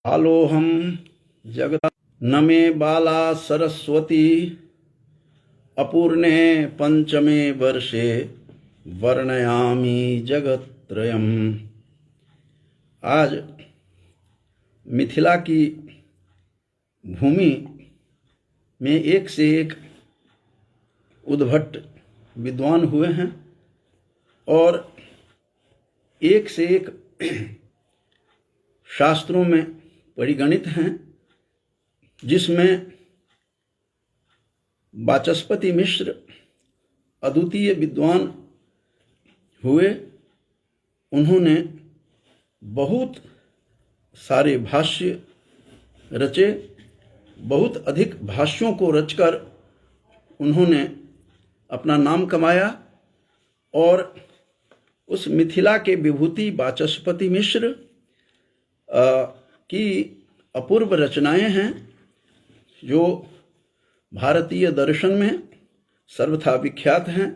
आलोहम जगत न मे बाला सरस्वती अपूर्णे पंचमे वर्षे वर्णयामि जगत्त्रयम्। आज मिथिला की भूमि में एक से एक उद्भट विद्वान हुए हैं और एक से एक शास्त्रों में परिगणित हैं, जिसमें वाचस्पति मिश्र अद्वितीय विद्वान हुए। उन्होंने बहुत सारे भाष्य रचे, बहुत अधिक भाष्यों को रचकर उन्होंने अपना नाम कमाया और उस मिथिला के विभूति वाचस्पति मिश्र की अपूर्व रचनाएं हैं, जो भारतीय दर्शन में सर्वथा विख्यात हैं।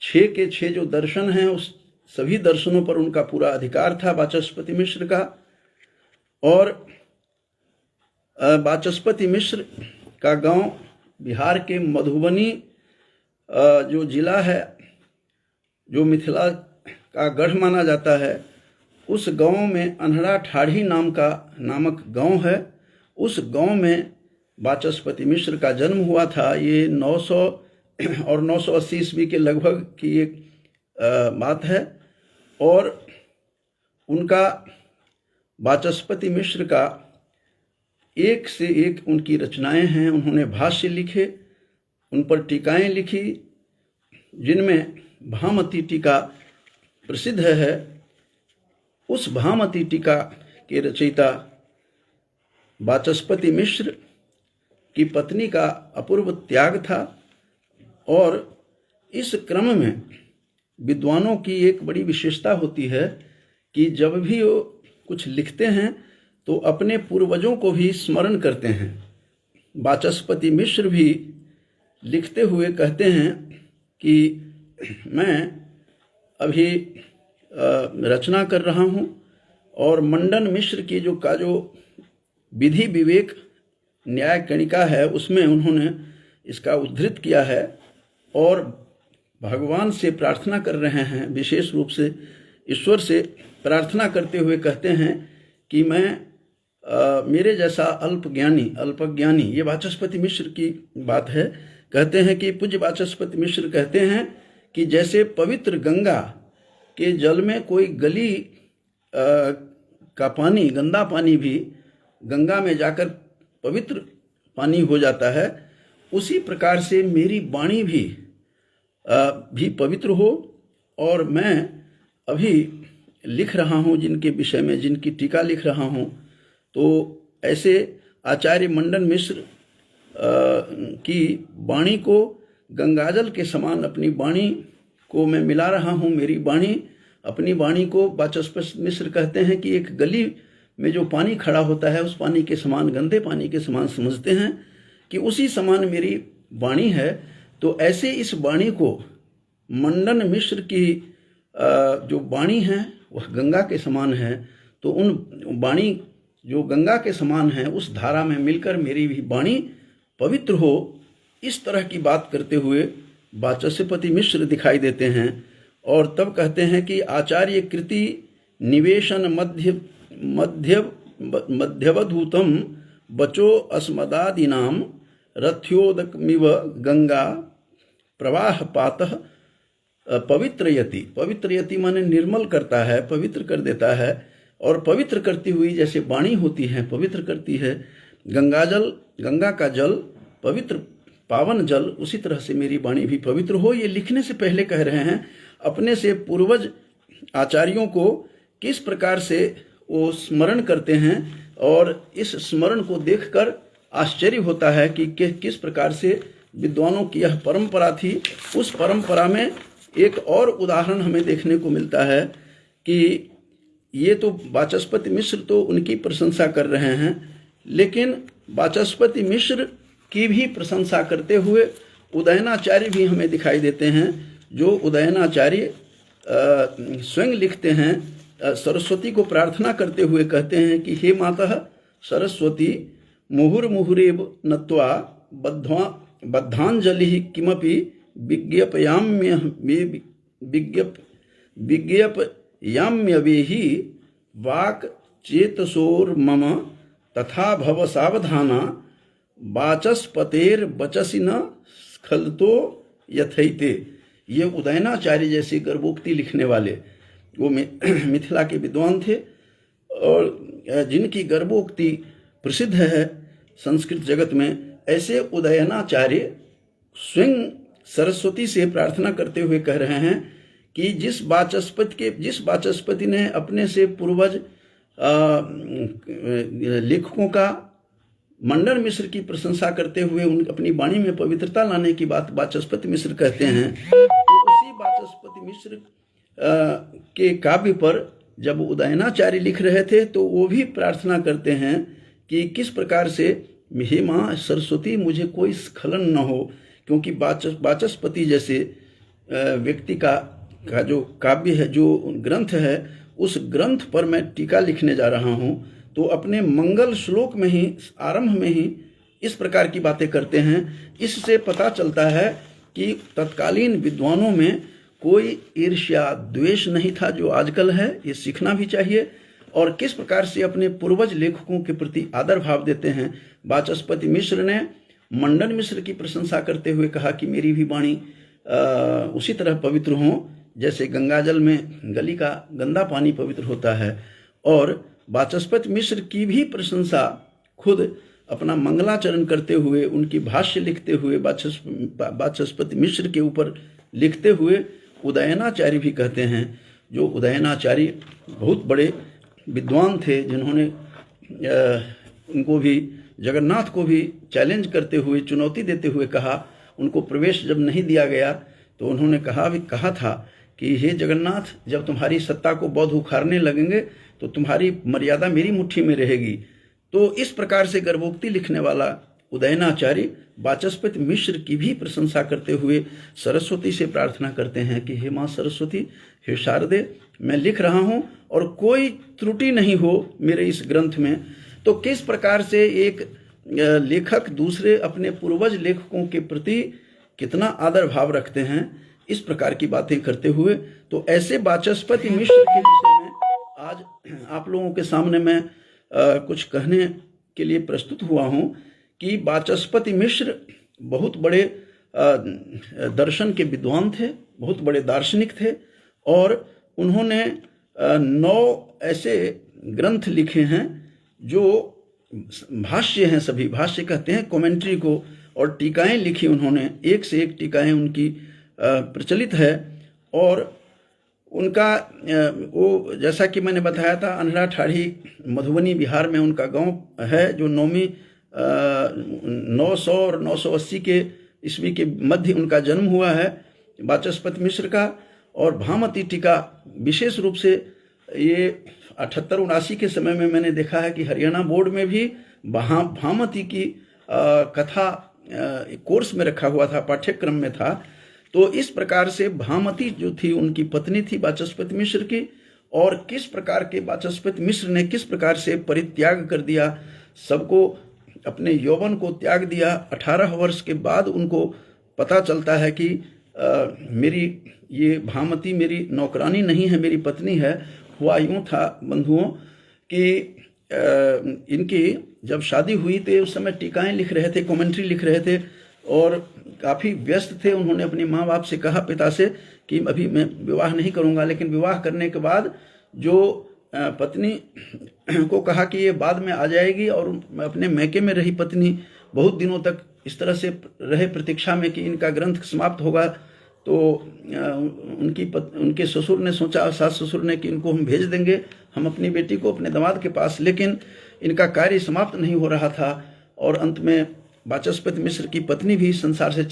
6 के 6 जो दर्शन हैं, उस सभी दर्शनों पर उनका पूरा अधिकार था वाचस्पति मिश्र का। और वाचस्पति मिश्र का गांव बिहार के मधुबनी जो जिला है, जो मिथिला का गढ़ माना जाता है, उस गांव में अन्हरा ठाढ़ी नामक गांव है। उस गांव में वाचस्पति मिश्र का जन्म हुआ था। ये 900 और 980 ईस्वी के लगभग की एक बात है। और उनका वाचस्पति मिश्र का एक से एक उनकी रचनाएं हैं। उन्होंने भाष्य लिखे, उन पर टीकाएं लिखी, जिनमें भामती टीका प्रसिद्ध है। उस भामती टीका के रचयिता वाचस्पति मिश्र की पत्नी का अपूर्व त्याग था। और इस क्रम में विद्वानों की एक बड़ी विशेषता होती है कि जब भी वो कुछ लिखते हैं तो अपने पूर्वजों को भी स्मरण करते हैं। वाचस्पति मिश्र भी लिखते हुए कहते हैं कि मैं अभी रचना कर रहा हूँ, और मंडन मिश्र की जो विधि विवेक न्याय कणिका है, उसमें उन्होंने इसका उद्धृत किया है। और भगवान से प्रार्थना कर रहे हैं, विशेष रूप से ईश्वर से प्रार्थना करते हुए कहते हैं कि मेरे जैसा अल्पज्ञानी, ये वाचस्पति मिश्र की बात है। कहते हैं कि पूज्य वाचस्पति मिश्र कहते हैं कि जैसे पवित्र गंगा के जल में कोई गली का पानी, गंदा पानी भी गंगा में जाकर पवित्र पानी हो जाता है, उसी प्रकार से मेरी वाणी भी पवित्र हो। और मैं अभी लिख रहा हूँ जिनके विषय में, जिनकी टीका लिख रहा हूँ, तो ऐसे आचार्य मंडन मिश्र की वाणी को गंगाजल के समान, अपनी वाणी को मैं मिला रहा हूँ। मेरी वाणी, अपनी वाणी को वाचस्पति मिश्र कहते हैं कि एक गली में जो पानी खड़ा होता है, उस पानी के समान, गंदे पानी के समान समझते हैं कि उसी समान मेरी वाणी है। तो ऐसे इस वाणी को मंडन मिश्र की जो वाणी है वह गंगा के समान है। तो उन वाणी जो गंगा के समान है, उस धारा में मिलकर मेरी भी वाणी पवित्र हो, इस तरह की बात करते हुए वाचस्पति मिश्र दिखाई देते हैं। और तब कहते हैं कि आचार्य कृति निवेशन मध्यवधूतम बचो अस्मदादीनाम रथ्योदकमिव गंगा प्रवाह पातः पवित्रयति माने निर्मल करता है, पवित्र कर देता है। और पवित्र करती हुई जैसे वाणी होती है, पवित्र करती है गंगा का जल, पवित्र पावन जल, उसी तरह से मेरी वाणी भी पवित्र हो। ये लिखने से पहले कह रहे हैं अपने से पूर्वज आचार्यों को किस प्रकार से वो स्मरण करते हैं, और इस स्मरण को देखकर आश्चर्य होता है कि किस प्रकार से विद्वानों की यह परंपरा थी। उस परंपरा में एक और उदाहरण हमें देखने को मिलता है कि ये तो वाचस्पति मिश्र तो उनकी प्रशंसा कर रहे हैं, लेकिन वाचस्पति मिश्र की भी प्रशंसा करते हुए उदयनाचार्य भी हमें दिखाई देते हैं, जो उदयनाचार्य स्वयं लिखते हैं सरस्वती को प्रार्थना करते हुए कहते हैं कि हे माता सरस्वती मुहुर्मुहुरेव नत्वा बद्धांजलि किमपि विज्ञापयाम्यवेहि वाक् चेतसोर्मम तथा भव सावधाना वाचस्पतेर्वचसि न स्खलतो यथैते। ये उदयनाचार्य जैसे गर्भोक्ति लिखने वाले वो मिथिला के विद्वान थे और जिनकी गर्भोक्ति प्रसिद्ध है संस्कृत जगत में। ऐसे उदयनाचार्य स्वयं सरस्वती से प्रार्थना करते हुए कह रहे हैं कि जिस वाचस्पति ने अपने से पूर्वज लेखकों का मंडन मिश्र की प्रशंसा करते हुए अपनी वाणी में पवित्रता लाने की बात वाचस्पति मिश्र कहते हैं, तो उसी वाचस्पति मिश्र के काव्य पर जब उदयनाचार्य लिख रहे थे तो वो भी प्रार्थना करते हैं कि किस प्रकार से हे माँ सरस्वती मुझे कोई स्खलन न हो, क्योंकि वाचस्पति जैसे व्यक्ति का जो काव्य है, जो ग्रंथ है, उस ग्रंथ पर मैं टीका लिखने जा रहा हूँ। तो अपने मंगल श्लोक में ही आरंभ में ही इस प्रकार की बातें करते हैं। इससे पता चलता है कि तत्कालीन विद्वानों में कोई ईर्ष्या द्वेष नहीं था जो आजकल है। ये सीखना भी चाहिए और किस प्रकार से अपने पूर्वज लेखकों के प्रति आदर भाव देते हैं। वाचस्पति मिश्र ने मंडन मिश्र की प्रशंसा करते हुए कहा कि मेरी भी वाणी उसी तरह पवित्र हो जैसे गंगाजल में गली का गंदा पानी पवित्र होता है। और वाचस्पति मिश्र की भी प्रशंसा खुद अपना मंगलाचरण करते हुए, उनकी भाष्य लिखते हुए, वाचस्पति मिश्र के ऊपर लिखते हुए उदयनाचार्य भी कहते हैं। जो उदयनाचार्य बहुत बड़े विद्वान थे, जिन्होंने उनको भी जगन्नाथ को भी चैलेंज करते हुए, चुनौती देते हुए कहा, उनको प्रवेश जब नहीं दिया गया तो उन्होंने कहा था कि हे जगन्नाथ, जब तुम्हारी सत्ता को बौद्ध उखाड़ने लगेंगे तो तुम्हारी मर्यादा मेरी मुट्ठी में रहेगी। तो इस प्रकार से गर्भोक्ति लिखने वाला उदयनाचार्य वाचस्पति मिश्र की भी प्रशंसा करते हुए सरस्वती से प्रार्थना करते हैं कि हे माँ सरस्वती, हे शारदे, मैं लिख रहा हूँ और कोई त्रुटि नहीं हो मेरे इस ग्रंथ में। तो किस प्रकार से एक लेखक दूसरे अपने पूर्वज लेखकों के प्रति कितना आदर भाव रखते हैं, इस प्रकार की बातें करते हुए। तो ऐसे वाचस्पति मिश्र के विषय में आज आप लोगों के सामने मैं कुछ कहने के लिए प्रस्तुत हुआ हूँ कि वाचस्पति मिश्र बहुत बड़े दर्शन के विद्वान थे, बहुत बड़े दार्शनिक थे और उन्होंने 9 ऐसे ग्रंथ लिखे हैं जो भाष्य हैं, सभी भाष्य कहते हैं कमेंट्री को, और टीकाएं लिखी उन्होंने, एक से एक टीकाएं उनकी प्रचलित है। और उनका वो जैसा कि मैंने बताया था, अनहरा ठाड़ी मधुबनी बिहार में उनका गांव है, जो 900 और 980 के ईस्वी के मध्य उनका जन्म हुआ है वाचस्पति मिश्र का। और भामती टीका विशेष रूप से ये 78-79 के समय में मैंने देखा है कि हरियाणा बोर्ड में भी भामती की कथा कोर्स में रखा हुआ था, पाठ्यक्रम में था। तो इस प्रकार से भामती जो थी उनकी पत्नी थी वाचस्पति मिश्र की, और किस प्रकार के वाचस्पति मिश्र ने किस प्रकार से परित्याग कर दिया, सबको अपने यौवन को त्याग दिया। 18 वर्ष के बाद उनको पता चलता है कि मेरी ये भामती मेरी नौकरानी नहीं है, मेरी पत्नी है। हुआ यूँ था बंधुओं कि इनकी जब शादी हुई तो उस समय टीकाएं लिख रहे थे, कमेंट्री लिख रहे थे और काफ़ी व्यस्त थे। उन्होंने अपने माँ बाप से कहा, पिता से, कि अभी मैं विवाह नहीं करूँगा। लेकिन विवाह करने के बाद जो पत्नी को कहा कि ये बाद में आ जाएगी, और अपने मैके में रही पत्नी बहुत दिनों तक इस तरह से रहे प्रतीक्षा में कि इनका ग्रंथ समाप्त होगा। तो उनके ससुर ने सोचा, सास ससुर ने, कि इनको हम भेज देंगे, हम अपनी बेटी को अपने दामाद के पास। लेकिन इनका कार्य समाप्त नहीं हो रहा था और अंत में वाचस्पति मिश्र की पत्नी भी संसार से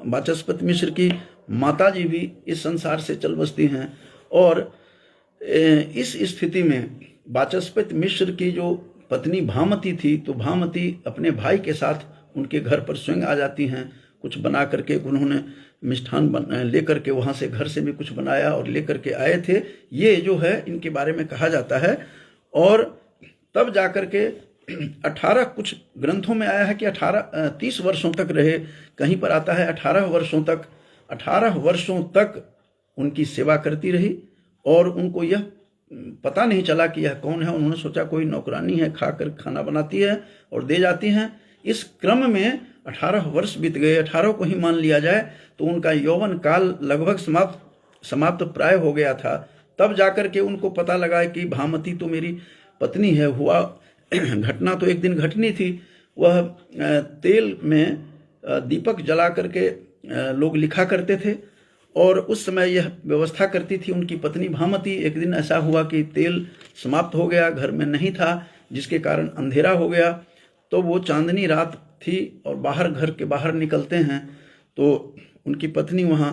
वाचस्पति मिश्र की माताजी भी इस संसार से चल बसती हैं। और इस स्थिति में वाचस्पति मिश्र की जो पत्नी भामती थी, तो भामती अपने भाई के साथ उनके घर पर स्वयं आ जाती हैं। कुछ बना करके उन्होंने मिष्ठान ले करके वहाँ से घर से भी कुछ बनाया और ले करके आए थे, ये जो है इनके बारे में कहा जाता है। और तब जाकर के 18 कुछ ग्रंथों में आया है कि 30 वर्षों तक रहे, कहीं पर आता है 18 वर्षों तक उनकी सेवा करती रही और उनको यह पता नहीं चला कि यह कौन है। उन्होंने सोचा कोई नौकरानी है, खाकर खाना बनाती है और दे जाती हैं। इस क्रम में 18 वर्ष बीत गए, 18 को ही मान लिया जाए तो उनका यौवन काल लगभग समाप्त प्राय हो गया था। तब जाकर के उनको पता लगा कि भामती तो मेरी पत्नी है। हुआ घटना तो एक दिन घटनी थी, वह तेल में दीपक जला करके लोग लिखा करते थे और उस समय यह व्यवस्था करती थी उनकी पत्नी भामती। एक दिन ऐसा हुआ कि तेल समाप्त हो गया, घर में नहीं था, जिसके कारण अंधेरा हो गया। तो वो चांदनी रात थी और बाहर, घर के बाहर निकलते हैं तो उनकी पत्नी वहाँ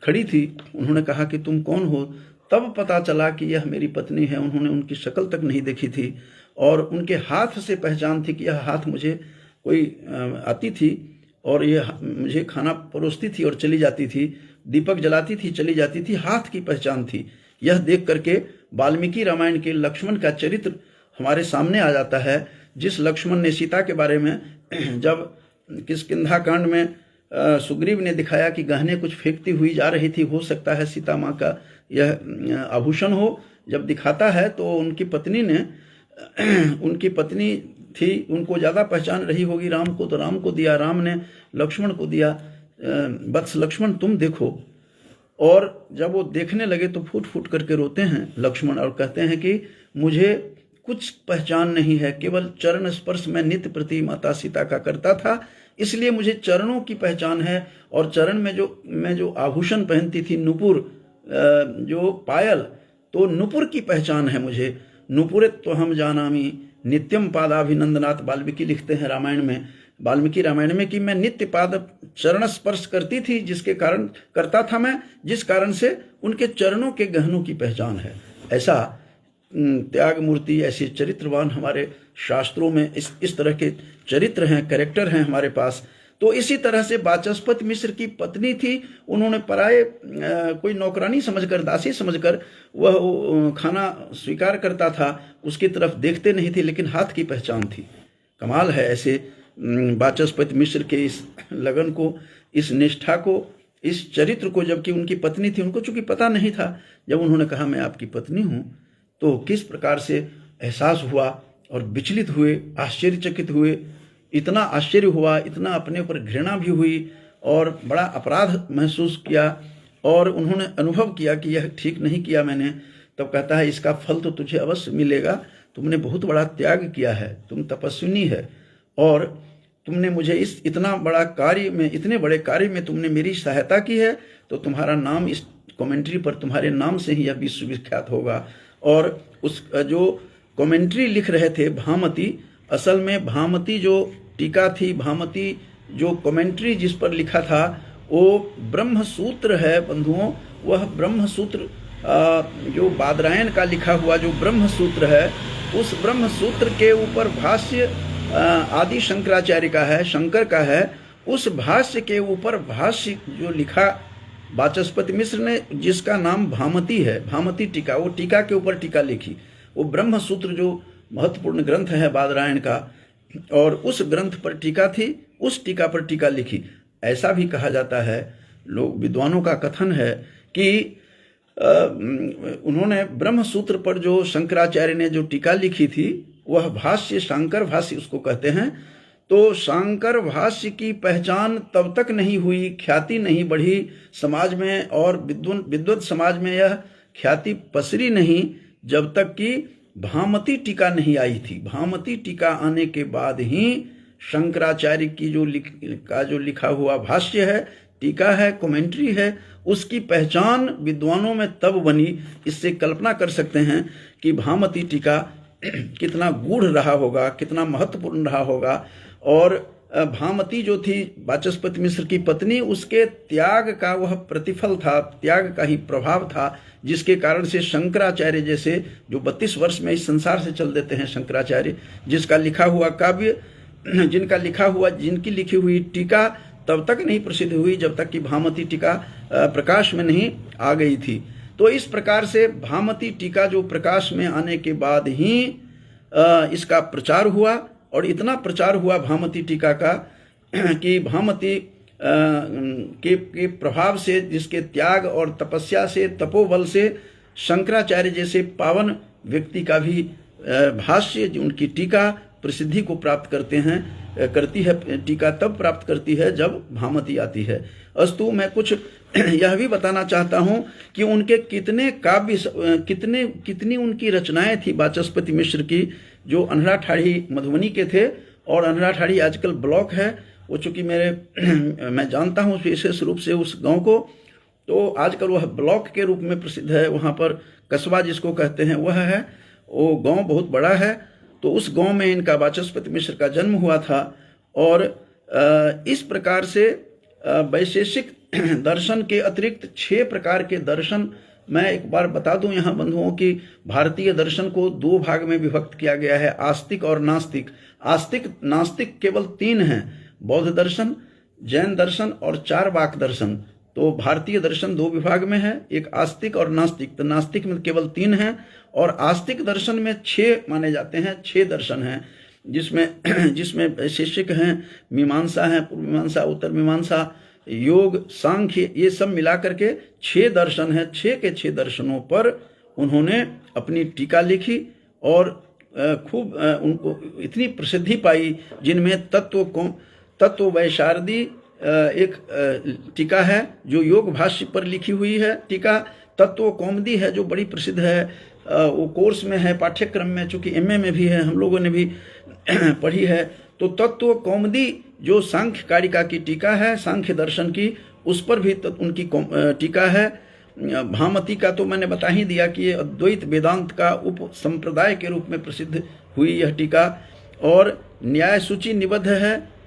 खड़ी थी। उन्होंने कहा कि तुम कौन हो? तब पता चला कि यह मेरी पत्नी है। उन्होंने उनकी शक्ल तक नहीं देखी थी और उनके हाथ से पहचान थी कि यह हाथ मुझे कोई आती थी और ये मुझे खाना परोसती थी और चली जाती थी, दीपक जलाती थी, चली जाती थी, हाथ की पहचान थी। यह देख करके वाल्मीकि रामायण के लक्ष्मण का चरित्र हमारे सामने आ जाता है। जिस लक्ष्मण ने सीता के बारे में जब किष्किंधा कांड में सुग्रीव ने दिखाया कि गहने कुछ फेंकती हुई जा रही थी, हो सकता है सीता माँ का यह आभूषण हो, जब दिखाता है तो उनकी पत्नी थी, उनको ज़्यादा पहचान रही होगी राम को, तो राम को दिया, राम ने लक्ष्मण को दिया, वत्स लक्ष्मण तुम देखो। और जब वो देखने लगे तो फूट फूट करके रोते हैं लक्ष्मण और कहते हैं कि मुझे कुछ पहचान नहीं है, केवल चरण स्पर्श मैं नित्य प्रति माता सीता का करता था, इसलिए मुझे चरणों की पहचान है। और चरण में मैं जो आभूषण पहनती थी, नुपुर, जो पायल, तो नुपुर की पहचान है मुझे। नुपुरित तो हम जानामी नित्यम पादाभिनंदनाथ, वाल्मीकि लिखते हैं रामायण में, वाल्मीकि रामायण में, कि मैं नित्य पाद चरण स्पर्श करती थी, जिसके कारण करता था मैं, जिस कारण से उनके चरणों के गहनों की पहचान है। ऐसा त्याग मूर्ति, ऐसे चरित्रवान हमारे शास्त्रों में इस तरह के चरित्र हैं, कैरेक्टर हैं हमारे पास। तो इसी तरह से वाचस्पति मिश्र की पत्नी थी, उन्होंने पराये कोई नौकरानी समझकर, दासी समझकर वह खाना स्वीकार करता था, उसकी तरफ देखते नहीं थे, लेकिन हाथ की पहचान थी। कमाल है ऐसे वाचस्पति मिश्र के इस लगन को, इस निष्ठा को, इस चरित्र को। जबकि उनकी पत्नी थी, उनको चूंकि पता नहीं था, जब उन्होंने कहा मैं आपकी पत्नी हूँ तो किस प्रकार से एहसास हुआ और विचलित हुए, आश्चर्यचकित हुए। इतना आश्चर्य हुआ, इतना अपने ऊपर घृणा भी हुई और बड़ा अपराध महसूस किया और उन्होंने अनुभव किया कि यह ठीक नहीं किया मैंने। तब कहता है इसका फल तो तुझे अवश्य मिलेगा, तुमने बहुत बड़ा त्याग किया है, तुम तपस्विनी है और तुमने मुझे इस इतना बड़ा कार्य में, इतने बड़े कार्य में तुमने मेरी सहायता की है, तो तुम्हारा नाम इस कमेंट्री पर, तुम्हारे नाम से ही यह विश्वविख्यात होगा। और उस जो कमेंट्री लिख रहे थे भामती, असल में भामती जो टीका थी, भामती जो कमेंट्री जिस पर लिखा था वो ब्रह्म सूत्र है बंधुओं। वह ब्रह्म सूत्र जो बादरायण का लिखा हुआ जो ब्रह्म सूत्र है, उस ब्रह्म सूत्र के ऊपर भाष्य आदि शंकराचार्य का है, शंकर का है। उस भाष्य के ऊपर भाष्य जो लिखा वाचस्पति मिश्र ने, जिसका नाम भामती है, भामती टीका, वो टीका के ऊपर टीका लिखी। वो ब्रह्म सूत्र जो महत्वपूर्ण ग्रंथ है बादरायण का, और उस ग्रंथ पर टीका थी, उस टीका पर टीका लिखी। ऐसा भी कहा जाता है, लोग विद्वानों का कथन है कि उन्होंने ब्रह्म सूत्र पर जो शंकराचार्य ने जो टीका लिखी थी, वह भाष्य, शांकर भाष्य उसको कहते हैं। तो शांकर भाष्य की पहचान तब तक नहीं हुई, ख्याति नहीं बढ़ी समाज में, और विद्वत समाज में यह ख्याति पसरी नहीं, जब तक कि भामती टीका नहीं आई थी। भामती टीका आने के बाद ही शंकराचार्य की जो लिखा हुआ भाष्य है, टीका है, कमेंट्री है, उसकी पहचान विद्वानों में तब बनी। इससे कल्पना कर सकते हैं कि भामती टीका कितना गूढ़ रहा होगा, कितना महत्वपूर्ण रहा होगा। और भामती जो थी वाचस्पति मिश्र की पत्नी, उसके त्याग का वह प्रतिफल था, त्याग का ही प्रभाव था, जिसके कारण से शंकराचार्य जैसे जो 32 वर्ष में इस संसार से चल देते हैं, शंकराचार्य जिसका लिखा हुआ काव्य जिनका जिनकी लिखी हुई टीका तब तक नहीं प्रसिद्ध हुई जब तक कि भामती टीका प्रकाश में नहीं आ गई थी। तो इस प्रकार से भामती टीका जो प्रकाश में आने के बाद ही इसका प्रचार हुआ, और इतना प्रचार हुआ भामती टीका का कि भामती के प्रभाव से, जिसके त्याग और तपस्या से, तपोबल से शंकराचार्य जैसे पावन व्यक्ति का भी भाष्य, उनकी टीका प्रसिद्धि को प्राप्त करती है। टीका तब प्राप्त करती है जब भामती आती है। अस्तु, मैं कुछ यह भी बताना चाहता हूँ कि उनके कितने काव्य, कितनी उनकी रचनाएं थी वाचस्पति मिश्र की, जो अन्हराठाढ़ी मधुबनी के थे, और अन्हराठाढ़ी आजकल ब्लॉक है वो, चूँकि मैं जानता हूँ विशेष रूप से उस गांव को, तो आजकल वह ब्लॉक के रूप में प्रसिद्ध है। वहाँ पर कस्बा जिसको कहते हैं वह है, वो गांव बहुत बड़ा है। तो उस गांव में इनका वाचस्पति मिश्र का जन्म हुआ था। और इस प्रकार से वैशेषिक दर्शन के अतिरिक्त 6 प्रकार के दर्शन, मैं एक बार बता दूं यहाँ बंधुओं की, भारतीय दर्शन को 2 भाग में विभक्त किया गया है, आस्तिक और नास्तिक। नास्तिक केवल 3 हैं, बौद्ध दर्शन, जैन दर्शन और चारवाक दर्शन। तो भारतीय दर्शन 2 विभाग में है, एक आस्तिक और नास्तिक। तो नास्तिक में केवल 3 हैं, और आस्तिक दर्शन में 6 माने जाते हैं, 6 दर्शन हैं, जिसमें वैशेषिक हैं, मीमांसा है, पूर्व मीमांसा, उत्तर मीमांसा, योग, सांख्य, ये सब मिलाकर के 6 दर्शन है। 6 के 6 दर्शनों पर उन्होंने अपनी टीका लिखी, और खूब उनको इतनी प्रसिद्धि पाई, जिनमें तत्व वैशारदी एक टीका है जो योग भाष्य पर लिखी हुई है टीका। तत्व कौमुदी है जो बड़ी प्रसिद्ध है, वो कोर्स में है, पाठ्यक्रम में, चूंकि एमए में भी है, हम लोगों ने भी पढ़ी है। तो तत्व कौमुदी जो सांख्य कारिका की टीका है, सांख्य दर्शन की, उस पर भी उनकी टीका है। भामती का तो मैंने बता ही दिया कि ये अद्वैत वेदांत का उप संप्रदाय के रूप में प्रसिद्ध हुई यह टीका। और न्याय सूची निबद्ध है,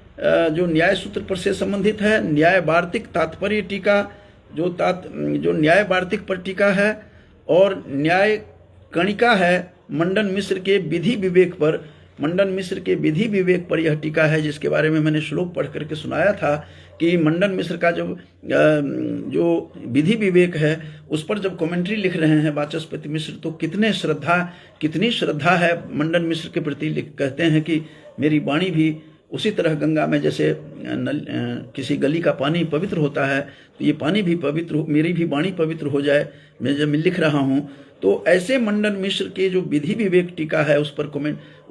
जो न्याय सूत्र पर से संबंधित है। न्याय वार्तिक तात्पर्य टीका जो न्याय वार्तिक पर टीका है, और न्याय कणिका है मंडन मिश्र के विधि विवेक पर। मंडन मिश्र के विधि विवेक पर यह टीका है, जिसके बारे में मैंने श्लोक पढ़ करके सुनाया था कि मंडन मिश्र का जो विधि विवेक है, उस पर जब कमेंट्री लिख रहे हैं वाचस्पति मिश्र, तो कितनी श्रद्धा है मंडन मिश्र के प्रति। कहते हैं कि मेरी वाणी भी उसी तरह गंगा में जैसे किसी गली का पानी पवित्र होता है, तो ये पानी भी पवित्र, मेरी भी वाणी पवित्र हो जाए मैं जब लिख रहा हूँ। तो ऐसे मंडन मिश्र के जो विधि विवेक टीका है, उस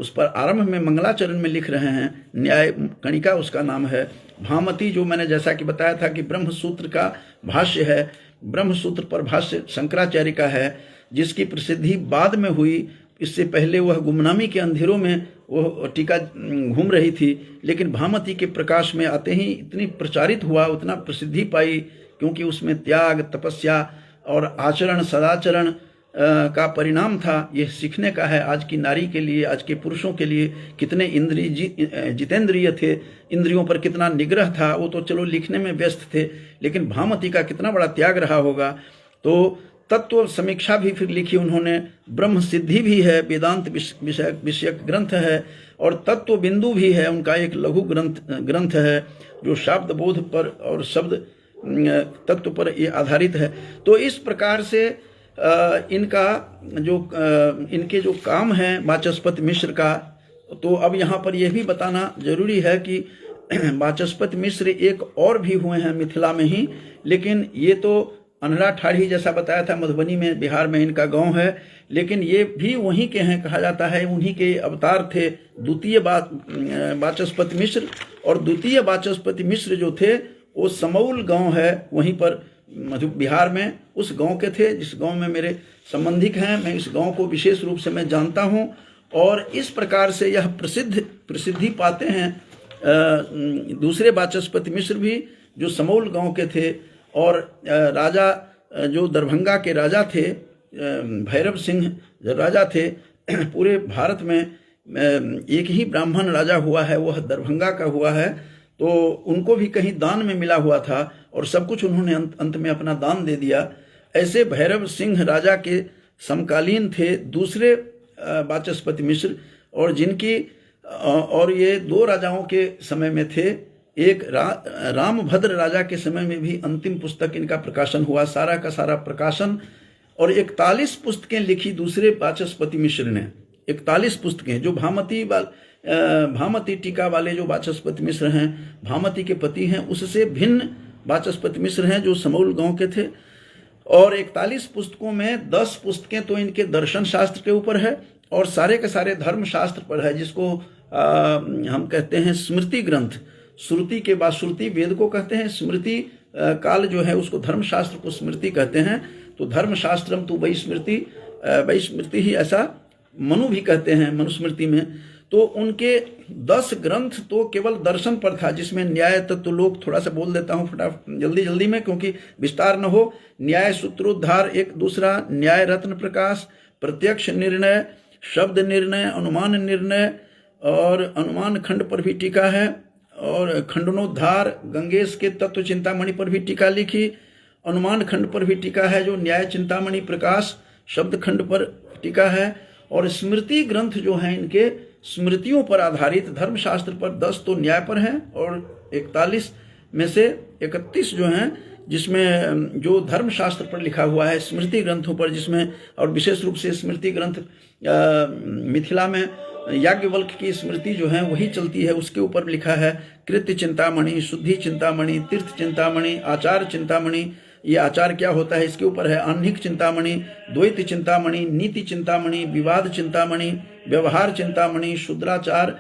पर आरंभ में मंगलाचरण में लिख रहे हैं, न्याय कणिका उसका नाम है। भामती जो मैंने जैसा कि बताया था कि ब्रह्मसूत्र का भाष्य है, ब्रह्मसूत्र पर भाष्य शंकराचार्य का है, जिसकी प्रसिद्धि बाद में हुई। इससे पहले वह गुमनामी के अंधेरों में वह टीका घूम रही थी, लेकिन भामती के प्रकाश में आते ही इतनी प्रचारित हुआ, उतना प्रसिद्धि पाई, क्योंकि उसमें त्याग, तपस्या और आचरण, सदाचरण का परिणाम था। यह सीखने का है आज की नारी के लिए, आज के पुरुषों के लिए। कितने जितेंद्रिय थे, इंद्रियों पर कितना निग्रह था, वो तो चलो लिखने में व्यस्त थे, लेकिन भामती का कितना बड़ा त्याग रहा होगा। तो तत्व समीक्षा भी फिर लिखी उन्होंने, ब्रह्म सिद्धि भी है, वेदांत विषयक ग्रंथ है, और तत्व बिंदु भी है, उनका एक लघु ग्रंथ है जो शब्द बोध पर और शब्द तत्व पर ये आधारित है। तो इस प्रकार से इनके जो काम है वाचस्पति मिश्र का, तो अब यहाँ पर यह भी बताना जरूरी है कि वाचस्पति मिश्र एक और भी हुए हैं मिथिला में ही, लेकिन ये तो अन्हराठाढ़ी जैसा बताया था मधुबनी में, बिहार में इनका गांव है, लेकिन ये भी वहीं के हैं, कहा जाता है उन्हीं के अवतार थे द्वितीय वाचस्पति मिश्र। और द्वितीय वाचस्पति मिश्र जो थे वो समौल गांव है, वहीं पर बिहार में, उस गांव के थे, जिस गांव में मेरे संबंधिक हैं। मैं इस गांव को विशेष रूप से मैं जानता हूं, और इस प्रकार से यह प्रसिद्धि पाते हैं दूसरे वाचस्पति मिश्र भी, जो समौल गांव के थे। और राजा जो दरभंगा के राजा थे, भैरव सिंह जो राजा थे, पूरे भारत में एक ही ब्राह्मण राजा हुआ है, वह दरभंगा का हुआ है। तो उनको भी कहीं दान में मिला हुआ था, और सब कुछ उन्होंने अंत में अपना दान दे दिया। ऐसे भैरव सिंह राजा के समकालीन थे दूसरे वाचस्पति मिश्र, और जिनकी और ये दो राजाओं के समय में थे। एक रामभद्र राजा के समय में भी अंतिम पुस्तक इनका प्रकाशन हुआ, सारा का सारा प्रकाशन। और 41 पुस्तकें लिखी दूसरे वाचस्पति मिश्र ने, 41 पुस्तकें, जो भामती टीका वाले जो वाचस्पति मिश्र हैं, भामती के पति हैं, उससे भिन्न वाचस्पति मिश्र हैं जो समौल गांव के थे। और 41 पुस्तकों में 10 पुस्तकें तो इनके दर्शन शास्त्र के ऊपर है और सारे के सारे धर्म शास्त्र पर है, जिसको हम कहते हैं स्मृति ग्रंथ। श्रुति के बाद श्रुति वेद को कहते हैं, स्मृति काल जो है उसको धर्म शास्त्र को स्मृति कहते हैं। तो धर्म शास्त्रम तो वही स्मृति ही, ऐसा मनु भी कहते हैं मनुस्मृति में। तो उनके 10 ग्रंथ तो केवल दर्शन पर था, जिसमें न्याय तत्व लोग, थोड़ा सा बोल देता हूँ फटाफट जल्दी में क्योंकि विस्तार न हो। न्याय सूत्रोद्धार एक दूसरा, न्याय रत्न प्रकाश, प्रत्यक्ष निर्णय, शब्द निर्णय, अनुमान निर्णय, और अनुमान खंड पर भी टीका है, और खंडनोद्धार, गंगेश के तत्व चिंतामणि पर भी टीका लिखी, अनुमान खंड पर भी टीका है जो न्याय चिंतामणि प्रकाश, शब्द खंड पर टीका है। और स्मृति ग्रंथ जो हैं इनके स्मृतियों पर आधारित, धर्मशास्त्र पर 10 तो न्याय पर हैं और 41 में से 31 जो हैं जिसमें जो धर्मशास्त्र पर लिखा हुआ है स्मृति ग्रंथों पर, जिसमें और विशेष रूप से स्मृति ग्रंथ मिथिला में याज्ञवल्क की स्मृति जो है वही चलती है, उसके ऊपर लिखा है कृत्य चिंतामणि, शुद्धि चिंतामणि, तीर्थ चिंतामणि, आचार चिंतामणि। ये आचार क्या होता है इसके ऊपर है, आह्निक चिंतामणि, द्वैत चिंतामणि, नीति चिंतामणि, विवाद चिंतामणि, व्यवहार चिंतामणि, शूद्राचार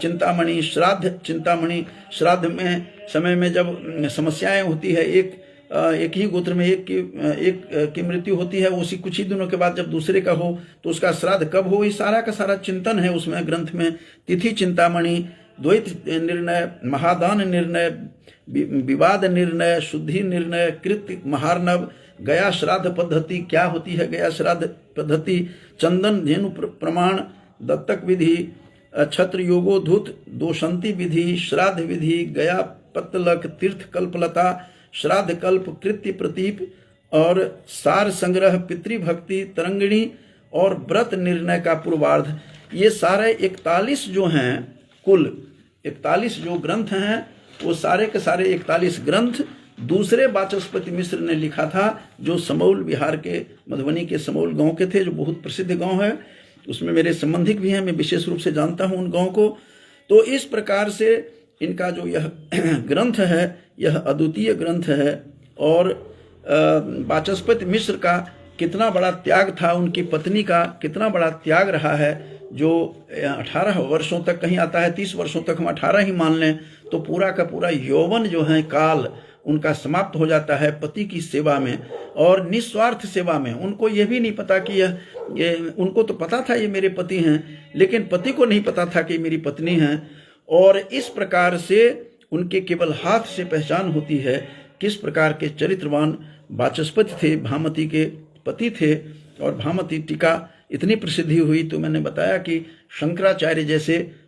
चिंतामणि, श्राद्ध चिंतामणि। श्राद्ध में समय में जब समस्याएं होती है, एक ही गोत्र में एक की मृत्यु होती है, उसी कुछ ही दिनों के बाद जब दूसरे का हो तो उसका श्राद्ध कब हो, ये सारा का सारा चिंतन है उसमें ग्रंथ में। तिथि चिंतामणि, द्वैत निर्णय, महादान निर्णय, विवाद निर्णय, शुद्धि निर्णय, कृत्य महार्णव, गया श्राद्ध पद्धति क्या होती है, गया श्राद्ध पद्धति, चंदन धेनु प्रमाण, दत्तक विधि, छत्र योगोधुत, दोषंती विधि, श्राद्ध विधि, गया पत्तलक, तीर्थ कल्पलता, श्राद्ध कल्प, कृत्य प्रतीप, और सार संग्रह, पितृभक्ति, तरंगिणी और व्रत निर्णय का पूर्वार्ध। ये सारे 41 जो हैं, कुल 41 जो ग्रंथ हैं, वो सारे के सारे 41 ग्रंथ दूसरे वाचस्पति मिश्र ने लिखा था, जो समौल बिहार के, मधुबनी के समौल गांव के थे, जो बहुत प्रसिद्ध गांव है। उसमें मेरे संबंधिक भी हैं, मैं विशेष रूप से जानता हूं उन गांव को। तो इस प्रकार से इनका जो यह ग्रंथ है यह अद्वितीय ग्रंथ है। और वाचस्पति मिश्र का कितना बड़ा त्याग था, उनकी पत्नी का कितना बड़ा त्याग रहा है, जो 18 वर्षों तक, कहीं आता है 30 वर्षों तक, हम 18 ही मान लें, तो पूरा का पूरा यौवन जो है काल उनका समाप्त हो जाता है पति की सेवा में और निस्वार्थ सेवा में। उनको ये भी नहीं पता कि ये उनको तो पता था ये मेरे पति हैं, लेकिन पति को नहीं पता था कि मेरी पत्नी हैं। और इस प्रकार से उनके केवल हाथ से पहचान होती है किस प्रकार के चरित्रवान वाचस्पति थे, भामती के पति थे। और भामती टीका इतनी प्रसिद्धि हुई, तो मैंने बताया कि शंकराचार्य जैसे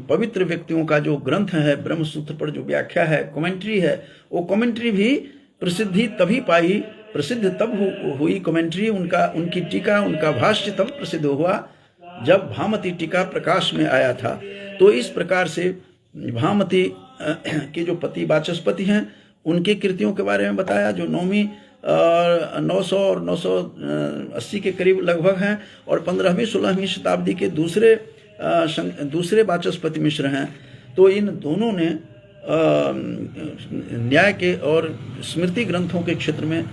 पवित्र व्यक्तियों का जो ग्रंथ है, ब्रह्मसूत्र पर जो व्याख्या है, कमेंट्री है, वो कमेंट्री भी प्रसिद्धि तभी पाई, प्रसिद्ध तब हुई कमेंट्री, उनकी टीका, उनका भाष्य तब प्रसिद्ध हुआ जब भामती टीका प्रकाश में आया था। तो इस प्रकार से भामती के जो पति वाचस्पति हैं उनकी कृतियों के बारे में बताया, जो 9वीं 900 और 980 के करीब लगभग हैं, और 15वीं 16वीं शताब्दी के दूसरे वाचस्पति मिश्र हैं। तो इन दोनों ने न्याय के और स्मृति ग्रंथों के क्षेत्र में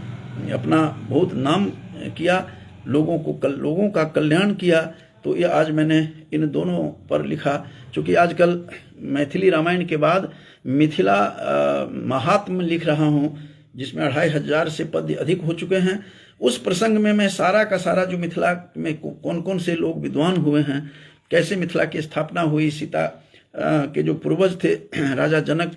अपना बहुत नाम किया, लोगों का कल्याण किया। तो ये आज मैंने इन दोनों पर लिखा, क्योंकि आजकल मैथिली रामायण के बाद मिथिला महात्म लिख रहा हूँ, जिसमें 2500 से पद्य अधिक हो चुके हैं। उस प्रसंग में मैं सारा का सारा जो मिथिला में कौन कौन से लोग विद्वान हुए हैं, कैसे मिथिला की स्थापना हुई, सीता के जो पूर्वज थे राजा जनक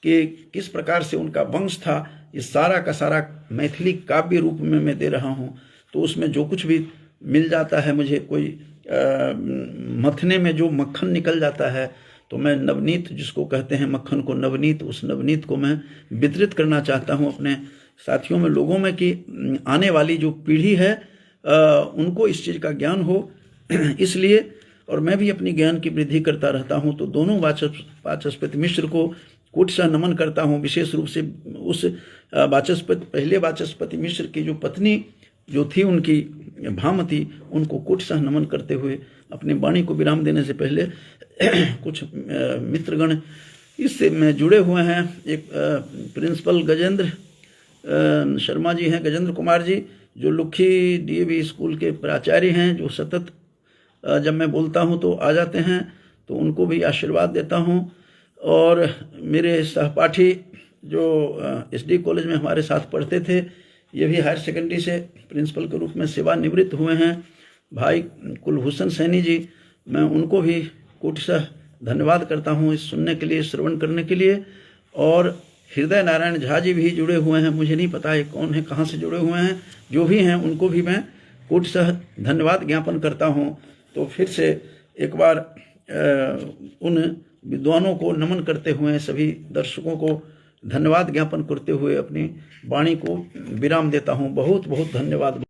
के, किस प्रकार से उनका वंश था, ये सारा का सारा मैथिली काव्य रूप में मैं दे रहा हूँ। तो उसमें जो कुछ भी मिल जाता है मुझे, कोई मथने में जो मक्खन निकल जाता है, तो मैं नवनीत, जिसको कहते हैं मक्खन को नवनीत, उस नवनीत को मैं वितरित करना चाहता हूँ अपने साथियों में, लोगों में, कि आने वाली जो पीढ़ी है उनको इस चीज़ का ज्ञान हो। इसलिए और मैं भी अपनी ज्ञान की वृद्धि करता रहता हूँ। तो दोनों वाचस्पति मिश्र को कोटिशः नमन करता हूँ। विशेष रूप से उस पहले वाचस्पति मिश्र की जो पत्नी जो थी उनकी भामती, उनको कोटिशः नमन करते हुए अपनी वाणी को विराम देने से पहले कुछ मित्रगण इससे में जुड़े हुए हैं। एक प्रिंसिपल गजेंद्र शर्मा जी हैं, गजेंद्र कुमार जी, जो लुखी डीएवी स्कूल के प्राचार्य हैं, जो सतत जब मैं बोलता हूं तो आ जाते हैं, तो उनको भी आशीर्वाद देता हूं। और मेरे सहपाठी जो एसडी कॉलेज में हमारे साथ पढ़ते थे, ये भी हायर सेकेंडरी से प्रिंसिपल के रूप में सेवानिवृत्त हुए हैं, भाई कुलभूषण सैनी जी, मैं उनको भी कोटिशः धन्यवाद करता हूँ इस सुनने के लिए, श्रवण करने के लिए। और हृदय नारायण झा जी भी जुड़े हुए हैं, मुझे नहीं पता है कौन है, कहाँ से जुड़े हुए हैं, जो भी हैं उनको भी मैं कोटिशः धन्यवाद ज्ञापन करता हूँ। तो फिर से एक बार उन विद्वानों को नमन करते हुए, सभी दर्शकों को धन्यवाद ज्ञापन करते हुए अपनी वाणी को विराम देता हूँ। बहुत बहुत धन्यवाद।